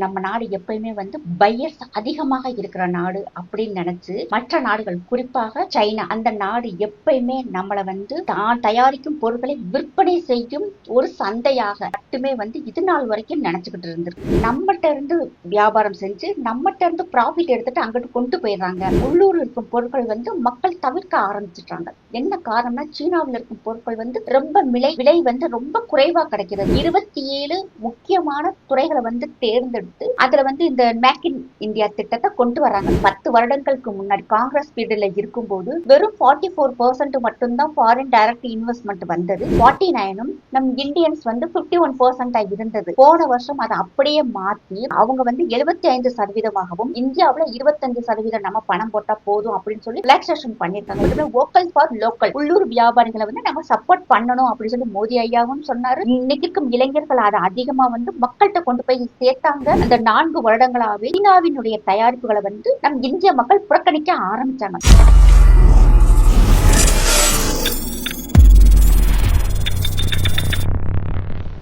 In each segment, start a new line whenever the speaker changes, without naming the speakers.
நம்ம நாடு எப்பயுமே பையர்ஸ் அதிகமாக இருக்கிற நாடு அப்படின்னு நினைச்சு மற்ற நாடுகள், குறிப்பாக சைனா, அந்த நாடு எப்பயுமே நம்மளை தான் தயாரிக்கும் பொருட்களை விற்பனை செய்யும் ஒரு சந்தையாக மட்டுமே இது நாள் வரைக்கும் நினைச்சுக்கிட்டு இருந்திருக்கு. நம்மகிட்ட இருந்து வியாபாரம் செஞ்சு நம்மகிட்ட இருந்து ப்ராஃபிட் எடுத்துட்டு அங்கிட்டு கொண்டு போயிடுறாங்க. உள்ளூர் இருக்கும் பொருட்கள் மக்கள் தவிர்க்க ஆரம்பிச்சுட்டாங்க. என்ன காரணம்னா, சீனாவில் இருக்கும் பொருட்கள் ரொம்ப விலை ரொம்ப குறைவா கிடைக்கிறது. 27 முக்கியமான துறைகளை தேர்ந்தெடுத்து அதுல இந்த மேக் இன் இந்தியா திட்டத்தை கொண்டு வராங்க. 10 வருடங்களுக்கு முன்னாடி காங்கிரஸ் பீரியட்ல இருக்கும்போது வெறும் 44% மட்டும்தான் ஃபாரின் டைரக்ட் இன்வெஸ்ட்மெண்ட் வந்தது. 49 நம் இந்தியன்ஸ் 51% இருந்தது. போன வருஷம் அதை அப்படியே மாத்தி அவங்க 75%, இந்தியாவுல 25% நம்ம பணம் போட்டா போதும் அப்படின்னு சொல்லி ரிலாக்சேஷன் பண்ணிருக்காங்க. வோக்கல் ஃபார் லோக்கல், உள்ளூர் வியாபாரிகளை நம்ம சப்போர்ட் பண்ணணும் அப்படின்னு சொல்லி மோடி ஐயாவும் சொன்னாரு. இன்னைக்கு இருக்கும் இளைஞர்கள் அதை அதிகமா மக்கள்கிட்ட கொண்டு போய் சேர்த்தாங்க. அந்த 4 வருடங்களாவே சீனாவினுடைய தயாரிப்புகளை நம் இந்திய மக்கள் புறக்கணிக்க ஆரம்பிச்சாங்க.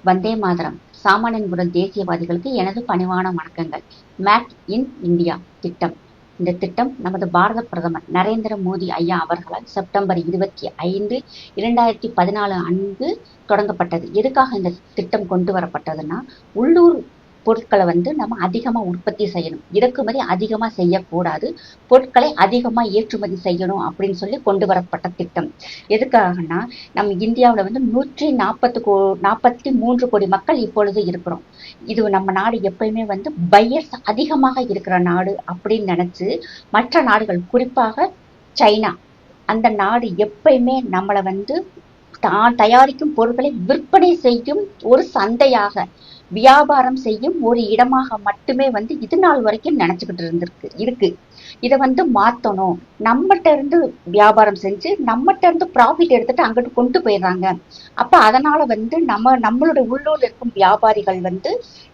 வந்தே மாதரம். சாமானியன் குரல் தேசியவாதிகளுக்கு எனது பணிவான வணக்கங்கள். மேக் இன் இந்தியா திட்டம். இந்த திட்டம் நமது பாரத பிரதமர் நரேந்திர மோடி ஐயா அவர்களால் செப்டம்பர் 25, 2014 அன்று தொடங்கப்பட்டது. எதுக்காக இந்த திட்டம் கொண்டு வரப்பட்டதுன்னா, உள்ளூர் பொருட்களை நம்ம அதிகமா உற்பத்தி செய்யணும், இறக்குமதி அதிகமா செய்யக்கூடாது, பொருட்களை அதிகமா ஏற்றுமதி செய்யணும் அப்படின்னு சொல்லி கொண்டு வரப்பட்ட திட்டம். எதுக்காகனா, நம்ம இந்தியாவில் 143 கோடி மக்கள் இப்பொழுது இருக்கிறோம். இது நம்ம நாடு எப்பயுமே பையர்ஸ் அதிகமாக இருக்கிற நாடு அப்படின்னு நினைச்சு மற்ற நாடுகள், குறிப்பாக சைனா, அந்த நாடு எப்பயுமே நம்மளை தான் தயாரிக்கும் பொருட்களை விற்பனை செய்யும் ஒரு சந்தையாக, வியாபாரம் செய்யும் ஒரு இடமாக மட்டுமே இது நாள் வரைக்கும் நினைச்சுக்கிட்டு இருக்கு. இதை மாத்தணும். நம்மகிட்ட இருந்து வியாபாரம் செஞ்சு நம்மகிட்ட இருந்து ப்ராஃபிட் எடுத்துட்டு அங்கிட்டு கொண்டு போயிடுறாங்க. அப்ப அதனால நம்மளுடைய உள்ளூர்ல இருக்கும் வியாபாரிகள்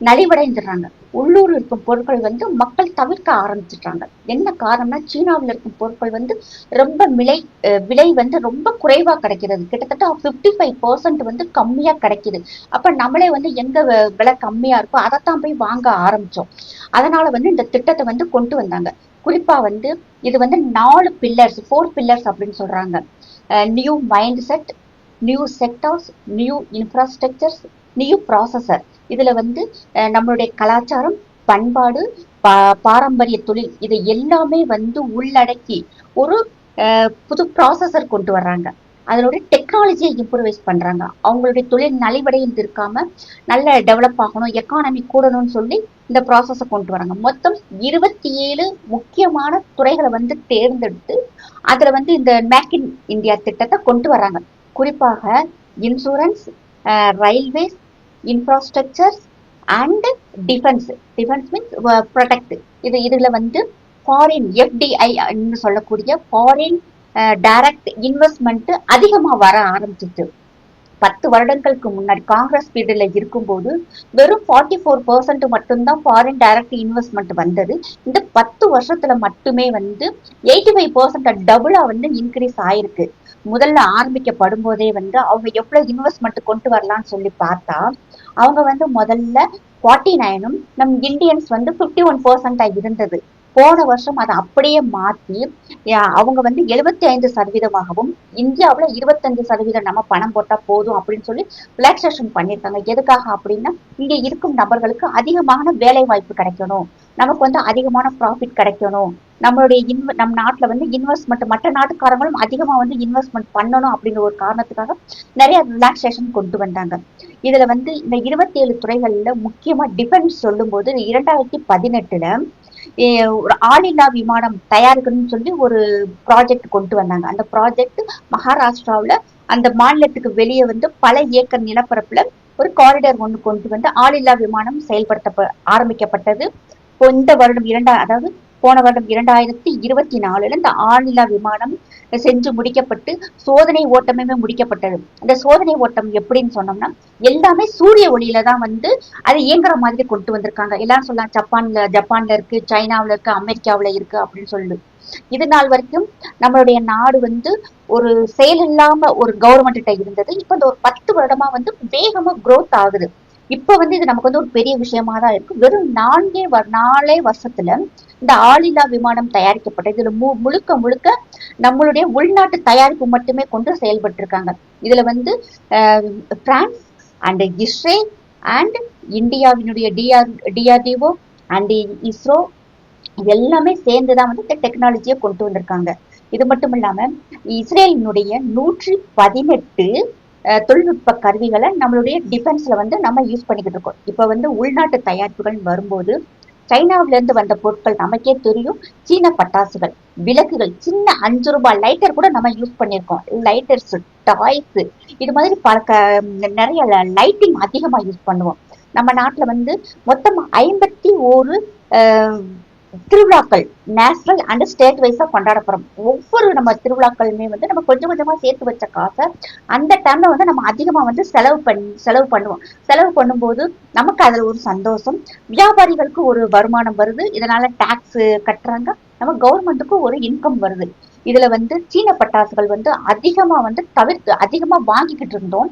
நலிவடைந்துடுறாங்க. உள்ளூர் இருக்கும் பொருட்கள் மக்கள் தவிர்க்க ஆரம்பிச்சுட்டாங்க. என்ன காரணம்னா, சீனாவில் இருக்கும் பொருட்கள் ரொம்ப விலை ரொம்ப குறைவா கிடைக்கிறது. கிட்டத்தட்ட 55% கம்மியா கிடைக்குது. அப்ப நம்மளே எங்க விலை கம்மியா இருக்கோ அதைத்தான் போய் வாங்க ஆரம்பிச்சோம். அதனால இந்த திட்டத்தை கொண்டு வந்தாங்க. குறிப்பா இது 4 பில்லர்ஸ், 4 பில்லர்ஸ் அப்படின்னு சொல்றாங்க. New mind set, new sectors, new infrastructures, new processor. இதுல நம்மளுடைய கலாச்சாரம், பண்பாடு, பாரம்பரிய தொழில், இது எல்லாமே உள்ளடக்கி ஒரு புது ப்ராசஸர் கொண்டு வர்றாங்க. அதனுடைய டெக்னாலஜியை இம்ப்ரூவைஸ் பண்றாங்க. அவங்களுடைய தொழில் நலிவடைந்து இருக்காம நல்ல டெவலப் ஆகணும், எக்கானமி கூடணும்னு சொல்லி இந்த ப்ராசஸை கொண்டு வராங்க. மொத்தம் 27 முக்கியமான துறைகளை தேர்ந்தெடுத்து அதுல இந்த மேக் இன் இந்தியா திட்டத்தை கொண்டு வராங்க. குறிப்பாக insurance, railways, infrastructures and defence. Defence means protect. இதுல ஃபாரின் FDI சொல்லக்கூடிய ஃபாரின் டைரக்ட் இன்வெஸ்ட்மெண்ட் அதிகமா வர ஆரம்பிச்சிச்சு. 10 வருடங்களுக்கு முன்னாடி காங்கிரஸ் பீரியட்ல இருக்கும்போது வெறும் 44% மட்டும்தான் ஃபாரின் டைரக்ட் இன்வெஸ்ட்மெண்ட் வந்தது. இந்த 10 வருஷத்துல மட்டுமே 85% டபுளா இன்க்ரீஸ் ஆயிருக்கு. முதல்ல ஆரம்பிக்கப்படும் போதே அவங்க எவ்வளவு இன்வெஸ்ட்மெண்ட் கொண்டு வரலாம்னு சொல்லி பார்த்தா, அவங்க முதல்ல 49 நம் இந்தியன்ஸ் 51% இருந்தது. போன வருஷம் அதை அப்படியே மாத்தி அவங்க 75%, இந்தியாவுல 25% நம்ம பணம் போட்டா போதும் அப்படின்னு சொல்லி ரிலாக்சேஷன் பண்ணிருக்காங்க. எதுக்காக அப்படின்னா, இங்க இருக்கும் நபர்களுக்கு அதிகமான வேலை வாய்ப்பு கிடைக்கணும், நமக்கு அதிகமான ப்ராஃபிட் கிடைக்கணும், நம்மளுடைய நம்ம நாட்டுல இன்வெஸ்ட்மெண்ட், மற்ற நாட்டுக்காரங்களும் அதிகமா இன்வெஸ்ட்மெண்ட் பண்ணணும் அப்படிங்கிற ஒரு காரணத்துக்காக நிறைய ரிலாக்சேஷன் கொண்டு வந்தாங்க. இதுல இந்த 27 துறைகள்ல முக்கியமா டிஃபென்ஸ் சொல்லும் போது 2018 ஒரு ஆளில்லா விமானம் தயாரிக்கணும்னு சொல்லி ஒரு ப்ராஜெக்ட் கொண்டு வந்தாங்க. அந்த ப்ராஜெக்ட் மகாராஷ்டிராவுல அந்த மாநிலத்துக்கு வெளியே பல ஏக்கர் நிலப்பரப்புல ஒரு காரிடார் ஒன்று கொண்டு ஆளில்லா விமானம் செயல்படுத்த ஆரம்பிக்கப்பட்டது. இந்த வருடம் அதாவது போன வருடம் 2024 இந்த ஆளில்லா விமானம் செஞ்சு முடிக்கப்பட்டு சோதனை ஓட்டமே முடிக்கப்பட்டது. அந்த சோதனை ஓட்டம் எப்படின்னு சொன்னோம்னா, எல்லாமே சூரிய ஒளியில தான் அது இயங்குற மாதிரி கொண்டு வந்திருக்காங்க. எல்லாரும் சொல்லலாம் ஜப்பான்ல இருக்கு, சைனாவுல இருக்கு, அமெரிக்காவுல இருக்கு அப்படின்னு சொல்லு. இது நாள் வரைக்கும் நம்மளுடைய நாடு ஒரு செயல் இல்லாம ஒரு கவர்மெண்ட் இருந்தது. இப்ப இந்த ஒரு 10 வருடமா வேகமா growth ஆகுது. இப்ப வந்து இது நமக்கு வந்து ஒரு பெரிய விஷயமா தான் இருக்கு. வெறும் 4 வருஷத்துல இந்த ஆளில்லா விமானம் தயாரிக்கப்பட்ட இதுல முழுக்க முழுக்க நம்மளுடைய உள்நாட்டு தயாரிப்பு மட்டுமே கொண்டு செயல்பட்டு இருக்காங்க. இதுல வந்து பிரான்ஸ் அண்ட் இஸ்ரேல் அண்ட் இந்தியாவினுடைய டிஆர்டிஓ அண்ட் இஸ்ரோ எல்லாமே சேர்ந்துதான் வந்து இந்த டெக்னாலஜியை கொண்டு வந்திருக்காங்க. இது மட்டும் இல்லாம இஸ்ரேலினுடைய 118 தொழில்நுட்ப கருவிகளை நம்மளுடைய டிஃபென்ஸ்ல வந்து நம்ம யூஸ் பண்ணிக்கிட்டு இருக்கோம். இப்ப வந்து உள்நாட்டு தயாரிப்புகள் வரும்போது சைனாவில இருந்து வந்த பொருட்கள் நமக்கே தெரியும். சீன பட்டாசுகள், விளக்குகள், சின்ன 5 ரூபாய் லைட்டர் கூட நம்ம யூஸ் பண்ணிருக்கோம். லைட்டர்ஸ், டாய்ஸ், இது மாதிரி நிறைய லைட்டிங் அதிகமா யூஸ் பண்ணுவோம். நம்ம நாட்டுல வந்து மொத்தம் 51 திருவிழாக்கள் நேஷனல் அண்ட் ஸ்டேட் வைஸா கொண்டாடப்படும். ஒவ்வொரு நம்ம திருவிழாக்களுமே வந்து நம்ம கொஞ்சம் கொஞ்சமா சேர்த்து வச்ச காசை அந்த டைம்ல வந்து நம்ம அதிகமா வந்து செலவு பண்ணுவோம். செலவு பண்ணும்போது நமக்கு அதுல ஒரு சந்தோஷம், வியாபாரிகளுக்கு ஒரு வருமானம் வருது, இதனால டாக்ஸ் கட்டுறாங்க, நம்ம கவர்மெண்ட்டுக்கும் ஒரு இன்கம் வருது. இதுல வந்து சீன பட்டாசுகள் வந்து அதிகமா வாங்கிக்கிட்டு இருந்தோம்.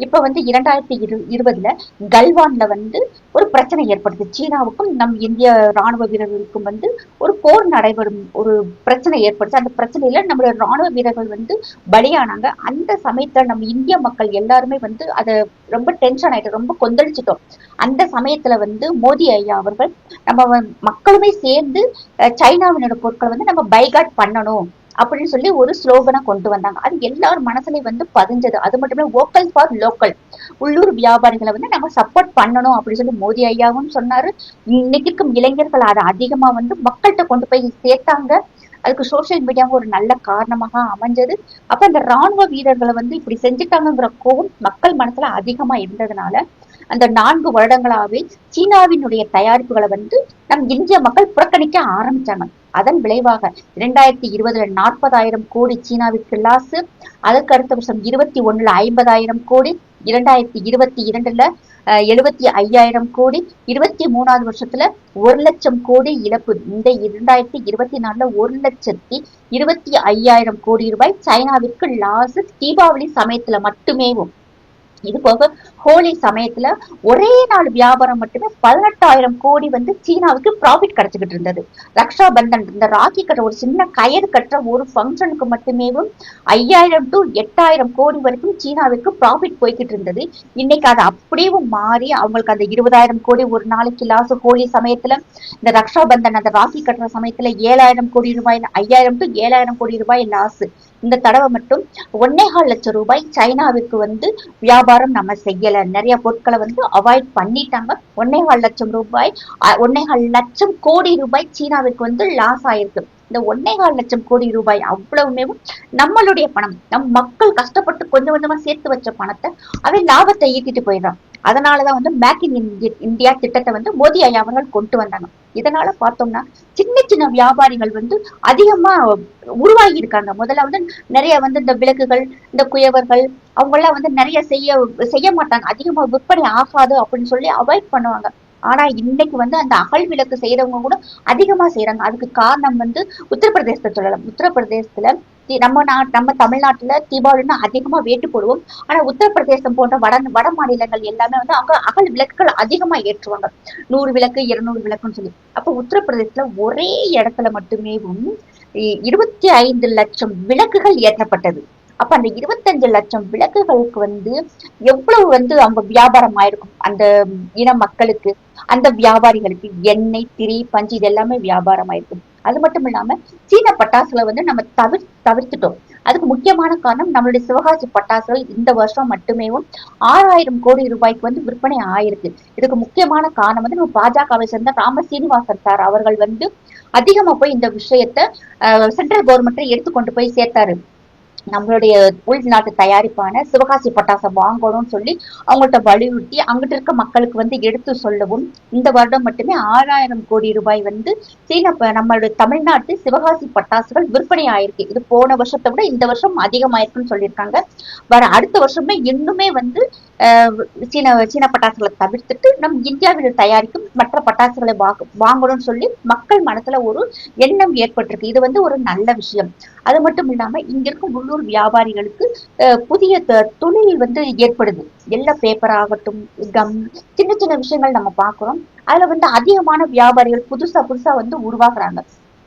இப்ப வந்து 2020 கல்வான்ல வந்து ஒரு பிரச்சனை ஏற்படுது. சீனாவுக்கும் நம் இந்திய ராணுவ வீரர்களுக்கும் வந்து ஒரு போர் நடைபெறும் ஒரு பிரச்சனை ஏற்படுது. அந்த பிரச்சனையில நம்மளோட ராணுவ வீரர்கள் வந்து பலியானாங்க. அந்த சமயத்துல நம்ம இந்திய மக்கள் எல்லாருமே வந்து அதை ரொம்ப டென்ஷன் ஆயிட்டு ரொம்ப கொந்தளிச்சிட்டோம். அந்த சமயத்துல வந்து மோடி ஐயா அவர்கள் நம்ம மக்களுமே சேர்ந்து சைனாவினோட பொருட்களை வந்து நம்ம பைகாட் பண்ணணும் அப்படின்னு சொல்லி ஒரு ஸ்லோகனை கொண்டு வந்தாங்க. அது எல்லாரும் மனசுலயும் வந்து பதிஞ்சது. அது மட்டும் இல்ல, வோக்கல் ஃபார் லோக்கல், உள்ளூர் வியாபாரிகளை வந்து நம்ம சப்போர்ட் பண்ணணும் அப்படின்னு சொல்லி மோடி ஐயாவும் சொன்னாரு. இன்னைக்கு இருக்கும் இளைஞர்கள் அதை அதிகமா வந்து மக்கள்கிட்ட கொண்டு போய் சேர்த்தாங்க. அதுக்கு சோசியல் மீடியாவும் ஒரு நல்ல காரணமாக அமைஞ்சது. அப்ப அந்த ராணுவ வீரர்களை வந்து இப்படி செஞ்சுட்டாங்கிற கோபம் மக்கள் மனசுல அதிகமா இருந்ததுனால அந்த 4 வருடங்களாவே சீனாவினுடைய தயாரிப்புகளை வந்து நம் இந்திய மக்கள் புறக்கணிக்க ஆரம்பிச்சாங்க. அதன் விளைவாக 2020 40,000 கோடி சீனாவிற்கு லாஸ், அதற்கு அடுத்த வருஷம் 21 50,000 கோடி, 2022 75,000 கோடி, 23வது வருஷத்துல 1,00,000 கோடி இழப்பு. இந்த 2024 1,25,000 கோடி ரூபாய் சைனாவிற்கு லாஸ் தீபாவளி சமயத்துல மட்டுமே. இது போக ஹோலி சமயத்துல ஒரே நாள் வியாபாரம் மட்டுமே 18,000 கோடி வந்து சீனாவுக்கு ப்ராஃபிட் கிடைச்சுக்கிட்டு இருந்தது. ரக்ஷா பந்தன், இந்த ராக்கி கட்டுற ஒரு சின்ன கயிறு கட்டுற ஒரு ஃபங்க்ஷனுக்கு மட்டுமே 5,000 to 8,000 கோடி வரைக்கும் சீனாவுக்கு ப்ராஃபிட் போய்கிட்டு இருந்தது. இன்னைக்கு அது அப்படியே மாறி அவங்களுக்கு அந்த 20,000 கோடி ஒரு நாளைக்கு லாஸ். ஹோலி சமயத்துல இந்த ரக்ஷா பந்தன் அந்த ராக்கி கட்டுற சமயத்துல 7,000 கோடி ரூபாய், 5,000 to 7,000 கோடி ரூபாய் லாஸ். இந்த தடவை மட்டும் 1,4 லட்சம் ரூபாய் சைனாவிற்கு வந்து வியாபாரம் நம்ம செய்யல. நிறைய பொருட்களை வந்து அவாய்ட் பண்ணிட்டாங்க. 1,4 லட்சம் கோடி ரூபாய் சீனாவிற்கு வந்து லாஸ் ஆயிருக்கு. இந்த 1,4 லட்சம் கோடி ரூபாய் அவ்வளவுமே நம்மளுடைய பணம். நம் மக்கள் கஷ்டப்பட்டு கொஞ்சம் கொஞ்சமா சேர்த்து வச்ச பணத்தை அவன் லாபத்தை ஈட்டிட்டு போயிடுறான். அதனாலதான் வந்து மேக் இன் இந்தியா திட்டத்தை வந்து மோடி ஐயா அவர்கள் கொண்டு வந்தாங்க. இதனால பார்த்தோம்னா சின்ன சின்ன வியாபாரிகள் வந்து அதிகமா உருவாகி இருக்காங்க. முதல்ல வந்து நிறைய வந்து இந்த விளக்குகள், இந்த குயவர்கள் அவங்க எல்லாம் வந்து நிறைய செய்ய மாட்டாங்க. அதிகமா விற்பனை ஆகாது அப்படின்னு சொல்லி அவாய்ட் பண்ணுவாங்க. ஆனா இன்னைக்கு வந்து அந்த அகல் விளக்கு செய்யறவங்க கூட அதிகமா செய்யறாங்க. அதுக்கு காரணம் வந்து உத்தரப்பிரதேசத்தை சொல்லலாம். உத்தரப்பிரதேசத்துல நம்ம தமிழ்நாட்டுல தீபாவளின்னா அதிகமா வேட்டு போடுவோம். ஆனா உத்தரப்பிரதேசம் போன்ற வட மாநிலங்கள் எல்லாமே வந்து அங்க அகல் விளக்குகள் அதிகமா ஏற்றுவாங்க. 100 விளக்கு 200 விளக்குன்னு சொல்லி. அப்ப உத்தரப்பிரதேசத்துல ஒரே இடத்துல மட்டுமே 25 லட்சம் விளக்குகள் ஏற்றப்பட்டது. அப்ப அந்த 25 லட்சம் விளக்குகளுக்கு வந்து எவ்வளவு வந்து அவங்க வியாபாரம் ஆயிருக்கும் அந்த இன மக்களுக்கு, அந்த வியாபாரிகளுக்கு. எண்ணெய், திரி, பஞ்சு இது எல்லாமே வியாபாரம் ஆயிருக்கும். அது மட்டும் இல்லாம சீன பட்டாசுகளை வந்து நம்ம தவிர்த்துட்டோம். அதுக்கு முக்கியமான காரணம் நம்மளுடைய சிவகாசி பட்டாசுகள் இந்த வருஷம் மட்டுமே 6,000 கோடி ரூபாய்க்கு வந்து விற்பனை ஆயிருக்கு. இதுக்கு முக்கியமான காரணம் வந்து நம்ம பாஜகவை சேர்ந்த ராம சீனிவாசன் சார் அவர்கள் வந்து அதிகமா போய் இந்த விஷயத்த சென்ட்ரல் கவர்மெண்ட்டை எடுத்துக்கொண்டு போய் சேர்த்தாரு. நம்மளுடைய உள்நாட்டு தயாரிப்பான சிவகாசி பட்டாசை வாங்கணும்னு சொல்லி அவங்கள்ட்ட வலியுறுத்தி அங்கிட்டு இருக்க மக்களுக்கு வந்து எடுத்து சொல்லவும் இந்த வருடம் மட்டுமே 6,000 கோடி ரூபாய் வந்து நம்மளுடைய தமிழ்நாட்டு சிவகாசி பட்டாசுகள் விற்பனை ஆயிருக்கு. இது போன வருஷத்தை விட இந்த வருஷம் அதிகமாயிருக்குன்னு சொல்லியிருக்காங்க. வர அடுத்த வருஷமே இன்னுமே வந்து சீன பட்டாசுகளை தவிர்த்துட்டு நம் இந்தியாவில் தயாரிக்கும் மற்ற பட்டாசுகளை வாங்கணும்னு சொல்லி மக்கள் மனசுல ஒரு எண்ணம் ஏற்பட்டிருக்கு. இது வந்து ஒரு நல்ல விஷயம். அது மட்டும் இல்லாம இங்க இருக்கும் உள்ளூர் வியாபாரிகளுக்கு புதிய தொழில் வந்து ஏற்படுது. எல்லா பேப்பர் ஆகட்டும், கம், சின்ன சின்ன விஷயங்கள் நம்ம பாக்குறோம். அதுல வந்து அதிகமான வியாபாரிகள் புதுசா புதுசா வந்து உருவாக்குறாங்க.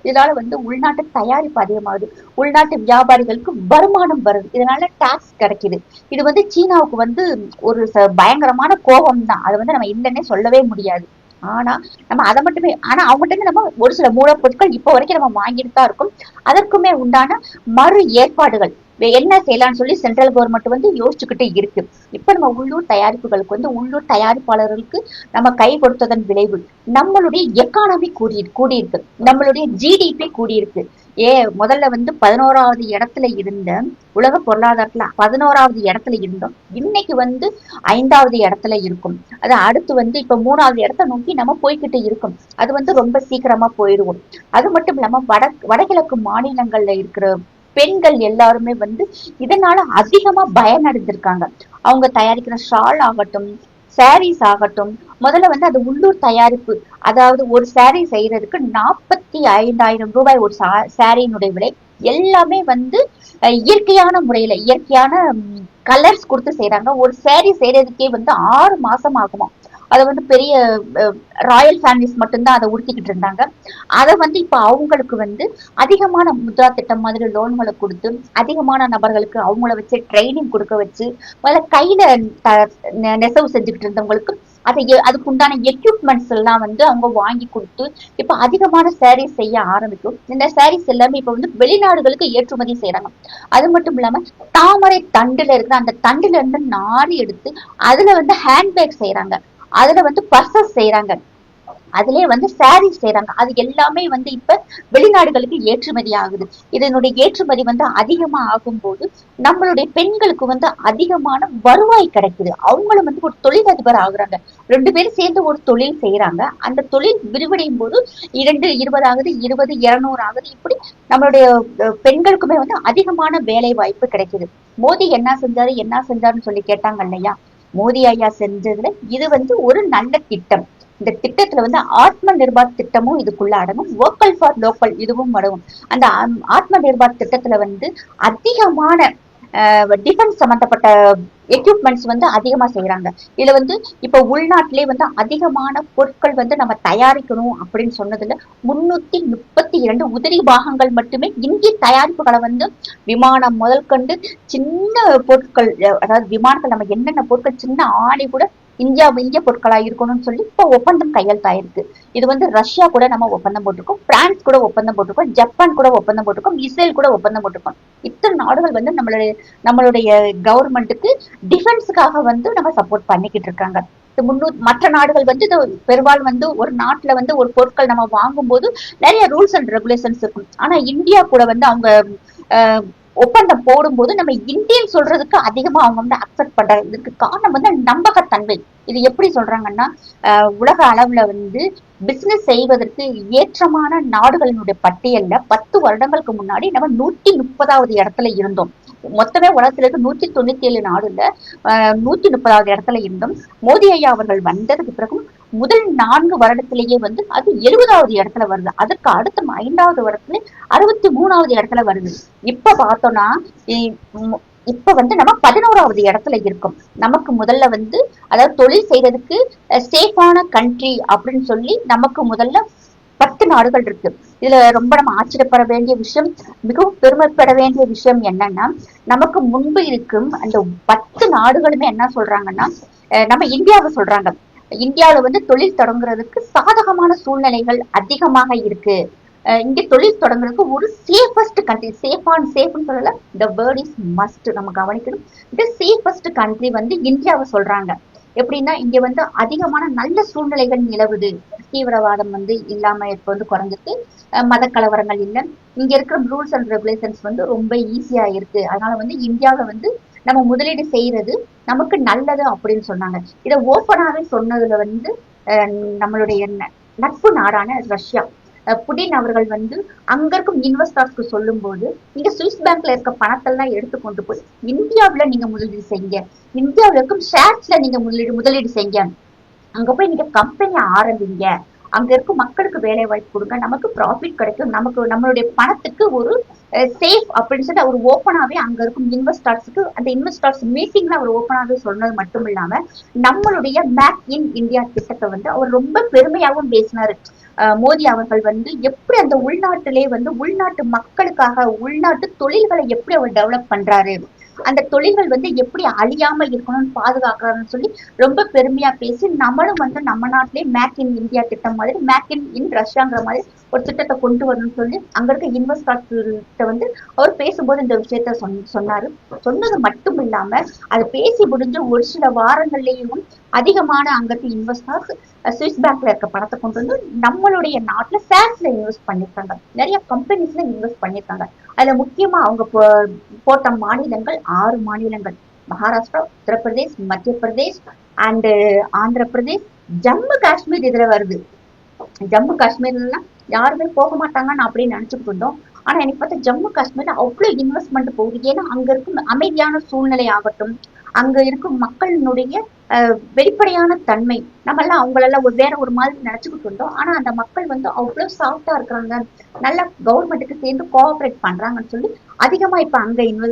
இதனால வந்து உள்நாட்டு தயாரிப்பு அதிகமாகுது, உள்நாட்டு வியாபாரிகளுக்கு வருமானம் வருது, இதனால டாக்ஸ் கிடைக்குது. இது வந்து சீனாவுக்கு வந்து ஒரு பயங்கரமான கோபம் தான், அதை வந்து நம்ம இல்லைன்னே சொல்லவே முடியாது. ஆனா நம்ம அதை மட்டுமே, ஆனா அவங்ககிட்ட இருந்து நம்ம ஒரு சில மூலப்பொருட்கள் இப்ப வரைக்கும் நம்ம வாங்கிட்டு தான் இருக்கோம். அதற்குமே உண்டான மறு ஏற்பாடுகள் என்ன செய்யலாம்னு சொல்லி சென்ட்ரல் கவர்மெண்ட் வந்து யோசிச்சுக்கிட்டே இருக்கு. இப்ப நம்ம உள்ளூர் தயாரிப்புகளுக்கு வந்து உள்ளூர் தயாரிப்பாளர்களுக்கு நம்ம கை கொடுத்ததன் விளைவு நம்மளுடைய எக்கானமி கூடியிருக்கு, நம்மளுடைய ஜிடிபி கூடியிருக்கு. முதல்ல வந்து 11வது இடத்துல இருந்த உலக பொருளாதாரத்துல 11வது இடத்துல இருந்தோம், இன்னைக்கு வந்து 5வது இடத்துல இருக்கும். அது அடுத்து வந்து இப்ப 3வது இடத்தை நோக்கி நம்ம போய்கிட்டு இருக்கோம். அது வந்து ரொம்ப சீக்கிரமா போயிடுவோம். அது மட்டும் இல்லாம வடகிழக்கு மாநிலங்கள்ல இருக்கிற பெண்கள் எல்லாருமே வந்து இதனால அதிகமா பயனடைஞ்சிருக்காங்க. அவங்க தயாரிக்கிற ஷால் ஆகட்டும், சாரீஸ் ஆகட்டும், முதல்ல வந்து அது உள்ளூர் தயாரிப்பு. அதாவது ஒரு சாரீ செய்யறதுக்கு 45,000 ரூபாய் ஒரு சாரியினுடைய விலை. எல்லாமே வந்து இயற்கையான முறையில இயற்கையான கலர்ஸ் கொடுத்து செய்யறாங்க. ஒரு சாரீ செய்யறதுக்கே வந்து 6 மாசம் ஆகுமா. அதை வந்து பெரிய ராயல் ஃபேமிலிஸ் மட்டும்தான் அதை உடுத்திக்கிட்டு இருந்தாங்க. அதை வந்து இப்ப அவங்களுக்கு வந்து அதிகமான முத்ரா திட்டம் மாதிரி லோன்களை கொடுத்து அதிகமான நபர்களுக்கு அவங்கள வச்சு ட்ரைனிங் கொடுக்க வச்சு, முதல்ல கையில நெசவு செஞ்சுக்கிட்டு இருந்தவங்களுக்கு அதுக்கு உண்டான எக்யூப்மெண்ட்ஸ் எல்லாம் வந்து அவங்க வாங்கி கொடுத்து இப்ப அதிகமான சாரீஸ் செய்ய ஆரம்பிக்கும். இந்த சாரீஸ் எல்லாமே இப்ப வந்து வெளிநாடுகளுக்கு ஏற்றுமதி செய்யறாங்க. அது மட்டும் இல்லாம தாமரை தண்டுல இருக்கிற அந்த தண்டுல இருந்து நாரி எடுத்து அதுல வந்து ஹேண்ட்பேக் செய்யறாங்க, அதுல வந்து பர்சஸ் செய்யறாங்க, அதுலயே வந்து சாரீஸ் செய்யறாங்க. அது எல்லாமே வந்து இப்ப வெளிநாடுகளுக்கு ஏற்றுமதி ஆகுது. இதனுடைய ஏற்றுமதி வந்து அதிகமா ஆகும்போது நம்மளுடைய பெண்களுக்கு வந்து அதிகமான வருவாய் கிடைக்குது. அவங்களும் வந்து ஒரு தொழிலதிபர் ஆகுறாங்க. 2 பேரும் சேர்ந்து ஒரு தொழில் செய்யறாங்க. அந்த தொழில் விரிவடையும் போது 20 ஆகுது, 20, 200 ஆகுது. இப்படி நம்மளுடைய பெண்களுக்குமே வந்து அதிகமான வேலை வாய்ப்பு கிடைக்குது. மோடி என்ன செஞ்சாருன்னு சொல்லி கேட்டாங்க இல்லையா, மோடி ஐயா செஞ்சதுல இது வந்து ஒரு நல்ல திட்டம். இந்த திட்டத்துல வந்து ஆத்ம நிர்பார் திட்டமும் இதுக்குள்ள அடங்கும், வோக்கல் ஃபார் லோக்கல் இதுவும் அடங்கும். அந்த ஆத்ம நிர்பார் திட்டத்துல வந்து அதிகமான டிஃபென்ஸ் சம்பந்தப்பட்ட எக்யூப்மெண்ட்ஸ் வந்து அதிகமா செய்யறாங்க. இதுல வந்து இப்ப உள்நாட்டிலே வந்து அதிகமான பொருட்கள் வந்து நம்ம தயாரிக்கணும் அப்படின்னு சொன்னதுல 332 உதிரி பாகங்கள் மட்டுமே இந்திய தயாரிப்புகளை வந்து விமானம் முதல் கொண்டு சின்ன பொருட்கள், அதாவது விமானங்கள் நம்ம என்னென்ன பொருட்கள் சின்ன ஆணை கூட இந்திய பொருட்களா இருக்கணும்னு சொல்லி இப்ப ஒப்பந்தம் கையெழுத்தாயிருக்கு. இது வந்து ரஷ்யா கூட நம்ம ஒப்பந்தம் போட்டிருக்கோம், பிரான்ஸ் கூட ஒப்பந்தம் போட்டிருக்கோம், ஜப்பான் கூட ஒப்பந்தம் போட்டிருக்கோம், இஸ்ரேல் கூட ஒப்பந்தம் போட்டிருக்கோம். இத்தனை நாடுகள் வந்து நம்மளுடைய கவர்மெண்ட்டுக்கு டிஃபென்ஸுக்காக வந்து நம்ம சப்போர்ட் பண்ணிக்கிட்டு இருக்காங்க. மற்ற நாடுகள் வந்து பெரும்பாலும் வந்து ஒரு நாட்டுல வந்து ஒரு பொருட்கள் நம்ம வாங்கும் போது நிறைய ரூல்ஸ் அண்ட் ரெகுலேஷன்ஸ் இருக்கும். ஆனா இந்தியா கூட வந்து அவங்க ஒப்பந்தம் போடும்போது நம்ம இந்தியன் சொல்றதுக்கு அதிகமா அவங்க வந்து அக்செப்ட் பண்றாங்க. இதுக்கு காரணம் வந்து நம்பகத்தன்மை. இது எப்படி சொல்றாங்கன்னா, உலக அளவுல வந்து பிசினஸ் செய்வதற்கு ஏற்றமான நாடுகளினுடைய பட்டியல்ல 10 வருடங்களுக்கு முன்னாடி நம்ம 130வது இடத்துல இருந்தோம். மொத்தமே உலகத்துல இருக்கு 197 நாடுல 130வது இடத்துல இருந்தோம். மோடி ஐயா அவர்கள் வந்ததுக்கு பிறகு முதல் 4 வருடத்திலேயே வந்து அது 70வது இடத்துல வருது. அதுக்கு அடுத்த 5வது வருடத்துல 63வது இடத்துல வருது. இப்ப பார்த்தோம்னா இப்ப வந்து நம்ம 11வது இடத்துல இருக்கோம். நமக்கு முதல்ல வந்து அதாவது தொழில் செய்யறதுக்கு சேஃபான கண்ட்ரி அப்படின்னு சொல்லி நமக்கு முதல்ல 10 நாடுகள் இருக்கு. இதுல ரொம்ப நம்ம ஆச்சரியப்பட வேண்டிய விஷயம், மிகவும் பெருமைப்பட வேண்டிய விஷயம் என்னன்னா, நமக்கு முன்பு இருக்கும் அந்த 10 நாடுகளுமே என்ன சொல்றாங்கன்னா, நம்ம இந்தியாவை சொல்றாங்க. இந்தியாவில வந்து தொழில் தொடங்குறதுக்கு சாதகமான சூழ்நிலைகள் அதிகமாக இருக்கு. இங்க தொழில் தொடங்குறதுக்கு ஒரு சேஃபஸ்ட் கண்ட்ரி, சேஃப்னு சொல்லல, த வேர்ட் இஸ் மஸ்ட், நம்ம கவனிக்கணும். இந்த சேஃபஸ்ட் கண்ட்ரி வந்து இந்தியாவை சொல்றாங்க. எப்படின்னா இங்க வந்து அதிகமான நல்ல சூழ்நிலைகள் நிலவுது, தீவிரவாதம் வந்து இல்லாம இப்ப வந்து குறைஞ்சிருக்கு, மத கலவரங்கள் இல்லை, இங்க இருக்கிற ரூல்ஸ் அண்ட் ரெகுலேஷன்ஸ் வந்து ரொம்ப ஈஸியா இருக்கு. அதனால வந்து இந்தியாவில வந்து நம்ம முதலீடு செய்யறது நமக்கு நல்லது அப்படின்னு சொன்னாங்க. இதை ஓப்பனாவே சொன்னதுல வந்து நம்மளுடைய நட்பு நாடான ரஷ்யா, புடின் அவர்கள் வந்து அங்க இருக்கும் இன்வெஸ்டர்ஸ்க்கு சொல்லும் போது, நீங்க சுவிஸ் பேங்க்ல இருக்க பணத்தெல்லாம் எடுத்து கொண்டு போய் இந்தியாவில நீங்க முதலீடு செய்யுங்க, இந்தியாவில இருக்கும் ஷேர்ஸ்ல நீங்க முதலீடு செய்யுங்க, அங்க போய் நீங்க கம்பெனி ஆரம்பிங்க அங்க இருக்கும் மக்களுக்கு வேலை வாய்ப்பு கொடுங்க, நமக்கு ப்ராஃபிட் கிடைக்கும், நமக்கு நம்மளுடைய பணத்துக்கு ஒரு சேஃப் அப்படின்னு சொல்லி அவர் ஓப்பனாவே அங்க இருக்கும் இன்வெஸ்டர்ஸுக்கு அந்த இன்வெஸ்டர்ஸ் மீட்டிங்ல அவர் ஓப்பனாவே சொன்னது மட்டும் இல்லாம நம்மளுடைய மேக் இன் இந்தியா திட்டத்தை வந்து அவர் ரொம்ப பெருமையாகவும் பேசினாரு. மோடி அவர்கள் வந்து எப்படி அந்த உள்நாட்டிலே வந்து உள்நாட்டு மக்களுக்காக உள்நாட்டு தொழில்களை எப்படி அவர் டெவலப் பண்றாரு, அந்த தொழில்கள் வந்து எப்படி அழியாம இருக்கணும்னு பாதுகாக்கிறாருன்னு சொல்லி ரொம்ப பெருமையா பேசி நம்மளும் வந்து நம்ம நாட்டிலே மேக் இன் இந்தியா திட்டம் மாதிரி மேக் இன் ரஷ்யாங்கிற மாதிரி ஒரு திட்டத்தை கொண்டு வரணும்னு சொல்லி அங்க இருக்க இன்வெஸ்டர்ஸ் வந்து அவர் பேசும்போது இந்த விஷயத்த சொன்னாரு. சொன்னது மட்டும் இல்லாம அது பேசி முடிஞ்ச ஒரு சில வாரங்கள்லயும் அதிகமான அங்க இருக்க இன்வெஸ்டர்ஸ் சுவிஸ் பேங்க்ல இருக்க பணத்தை கொண்டு வந்து நம்மளுடைய நாட்டுல ஷேர்ஸ்ல இன்வெஸ்ட் பண்ணிருக்காங்க, நிறைய கம்பெனிஸ்ல இன்வெஸ்ட் பண்ணிருக்காங்க. அதுல முக்கியமா அவங்க போட்ட மாநிலங்கள் 6 மாநிலங்கள்: மகாராஷ்டிரா, உத்தரப்பிரதேஷ், மத்திய பிரதேஷ் அண்ட் ஆந்திர பிரதேஷ், ஜம்மு காஷ்மீர் இதுல வருது. ஜம்மு காஷ்மீர்லாம் யாருமே போக மாட்டாங்கன்னு அப்படின்னு நினைச்சுட்டு இருந்தோம். ஆனா எனக்கு பார்த்தா ஜம்மு காஷ்மீர்ல அவ்வளவு இன்வெஸ்ட்மெண்ட் போகுது. ஏன்னா அங்க இருக்கும் அமைதியான சூழ்நிலை ஆகட்டும், அங்க இருக்கும் மக்களினுடைய வெளிப்படையான தன்மை, நம்ம எல்லாம் அவங்களெல்லாம் வேற ஒரு மாதிரி நினைச்சுக்கிட்டு இருந்தோம். ஆனா அந்த மக்கள் வந்து அவ்வளவு சாஃப்டா இருக்கிறாங்க, நல்லா கவர்மெண்ட்டுக்கு சேர்ந்து கோஆபரேட் பண்றாங்கன்னு சொல்லி அதிகமா இப்ப அங்க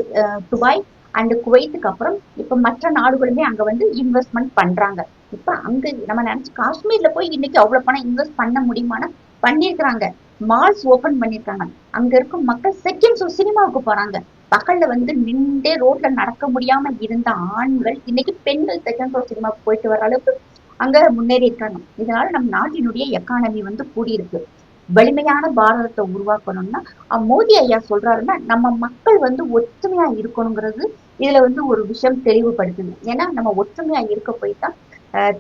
துபாய் அண்ட் குவைத்துக்கு அப்புறம் இப்ப மற்ற நாடுகளுமே அங்க வந்து இன்வெஸ்ட்மெண்ட் பண்றாங்க. இப்ப அங்க நம்ம நினைச்சு காஷ்மீர்ல போய் இன்னைக்கு அவ்வளவு பணம் இன்வெஸ்ட் பண்ண முடியுமானா பண்ணிருக்கிறாங்க. மால்ஸ் ஓபன் பண்ணிருக்காங்க. அங்க இருக்கும் மக்கள் செகண்ட் ஷோ சினிமாவுக்கு போறாங்க. பகல்ல வந்து நின்றே ரோட்ல நடக்க முடியாம இருந்த ஆண்கள் இன்னைக்கு பெண்கள் செகண்ட் ஷோ சினிமாவுக்கு போயிட்டு வர அளவுக்கு அங்க முன்னேறி இருக்காங்க. இதனால நம்ம நாட்டினுடைய எக்கானமி வந்து கூடியிருக்கு. வலிமையான பாரதத்தை உருவாக்கணும்னா மோடி ஐயா சொல்றாருன்னா நம்ம மக்கள் வந்து ஒற்றுமையா இருக்கணுங்கிறது இதுல வந்து ஒரு விஷயம் தெளிவுபடுத்துது. ஏன்னா நம்ம ஒற்றுமையா இருக்க போய்தான்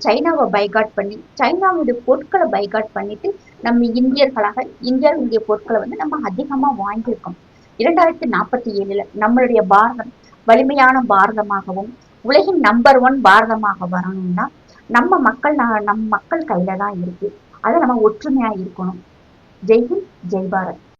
சைனாவை பைகாட் பண்ணி சைனாவுடைய பொருட்களை பைகாட் பண்ணிட்டு நம்ம இந்தியாவுடைய பொருட்களை வந்து நம்ம அதிகமா வாங்கியிருக்கோம். 2047 நம்மளுடைய பாரதம் வலிமையான பாரதமாகவும் உலகின் நம்பர் 1 பாரதமாக வரணும்னா நம்ம மக்கள் கையில தான் இருக்கு. அதை நம்ம ஒற்றுமையா இருக்கணும். ஜெய் ஹிந்த், ஜெய் பாரத்.